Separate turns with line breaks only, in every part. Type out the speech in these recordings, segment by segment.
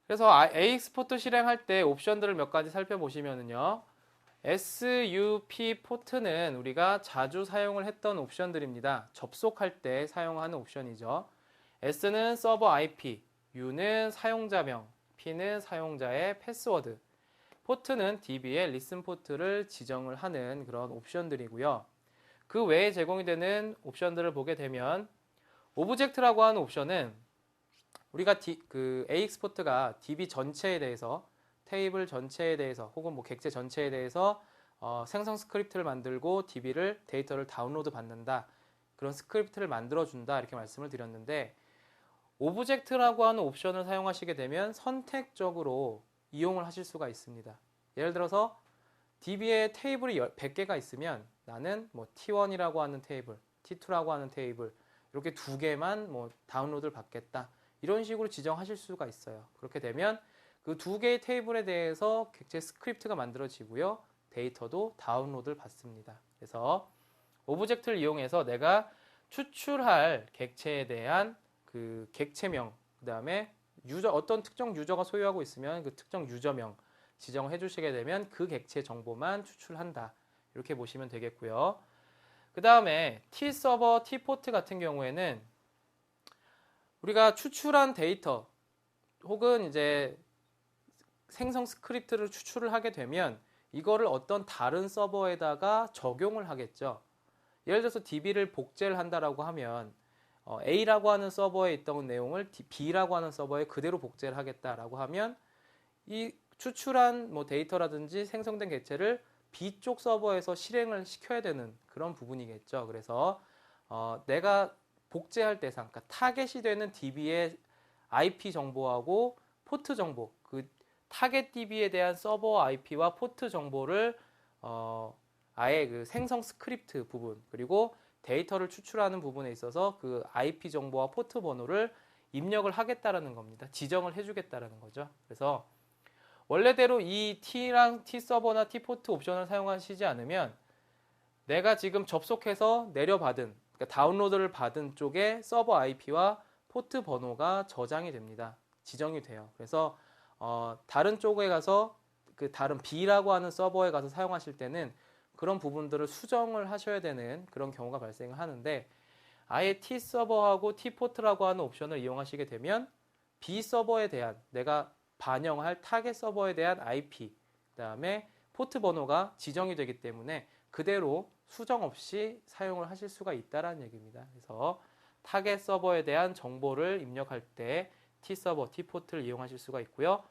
그래서 AX포트 실행할 때 옵션들을 몇 가지 살펴보시면은요. SUP 포트는 우리가 자주 사용을 했던 옵션들입니다. 접속할 때 사용하는 옵션이죠. S는 서버 IP, U는 사용자명, P는 사용자의 패스워드, 포트는 DB의 리슨 포트를 지정을 하는 그런 옵션들이고요. 그 외에 제공이 되는 옵션들을 보게 되면 오브젝트라고 하는 옵션은 우리가 AX포트가 DB 전체에 대해서 테이블 전체에 대해서 혹은 뭐 객체 전체에 대해서 생성 스크립트를 만들고 DB를 데이터를 다운로드 받는다. 그런 스크립트를 만들어준다. 이렇게 말씀을 드렸는데 오브젝트라고 하는 옵션을 사용하시게 되면 선택적으로 이용을 하실 수가 있습니다. 예를 들어서 DB에 테이블이 100개가 있으면 나는 뭐 T1이라고 하는 테이블, T2라고 하는 테이블 이렇게 두 개만 뭐 다운로드를 받겠다. 이런 식으로 지정하실 수가 있어요. 그렇게 되면 그 두 개의 테이블에 대해서 객체 스크립트가 만들어지고요. 데이터도 다운로드를 받습니다. 그래서 오브젝트를 이용해서 내가 추출할 객체에 대한 그 객체명, 그 다음에 어떤 특정 유저가 소유하고 있으면 그 특정 유저명 지정을 해주시게 되면 그 객체 정보만 추출한다. 이렇게 보시면 되겠고요. 그 다음에 T서버, T포트 같은 경우에는 우리가 추출한 데이터 혹은 이제 생성 스크립트를 추출을 하게 되면 이거를 어떤 다른 서버에다가 적용을 하겠죠. 예를 들어서 DB를 복제를 한다라고 하면 A라고 하는 서버에 있던 내용을 B라고 하는 서버에 그대로 복제를 하겠다라고 하면 이 추출한 뭐 데이터라든지 생성된 객체를 B쪽 서버에서 실행을 시켜야 되는 그런 부분이겠죠. 그래서 내가 복제할 대상, 그러니까 타겟이 되는 DB의 IP 정보하고 포트 정보, 그 타겟 DB에 대한 서버 IP와 포트 정보를 아예 그 생성 스크립트 부분 그리고 데이터를 추출하는 부분에 있어서 그 IP 정보와 포트 번호를 입력을 하겠다라는 겁니다. 지정을 해주겠다라는 거죠. 그래서 원래대로 이 T랑 T 서버나 T 포트 옵션을 사용하시지 않으면 내가 지금 접속해서 내려받은 그러니까 다운로드를 받은 쪽에 서버 IP와 포트 번호가 저장이 됩니다. 지정이 돼요. 그래서 다른 쪽에 가서 그 다른 B라고 하는 서버에 가서 사용하실 때는 그런 부분들을 수정을 하셔야 되는 그런 경우가 발생을 하는데 아예 T 서버하고 T 포트라고 하는 옵션을 이용하시게 되면 B 서버에 대한 내가 반영할 타겟 서버에 대한 IP 그다음에 포트 번호가 지정이 되기 때문에 그대로 수정 없이 사용을 하실 수가 있다라는 얘기입니다. 그래서 타겟 서버에 대한 정보를 입력할 때 T 서버, T 포트를 이용하실 수가 있고요.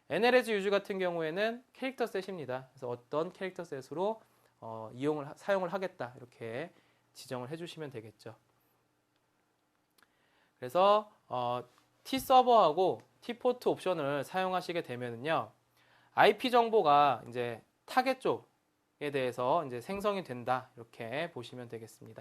NLS 유즈 같은 경우에는 캐릭터 셋입니다. 그래서 어떤 캐릭터 셋으로 사용을 하겠다 이렇게 지정을 해주시면 되겠죠. 그래서 T 서버하고 T 포트 옵션을 사용하시게 되면요, IP 정보가 이제 타겟 쪽에 대해서 이제 생성이 된다 이렇게 보시면 되겠습니다.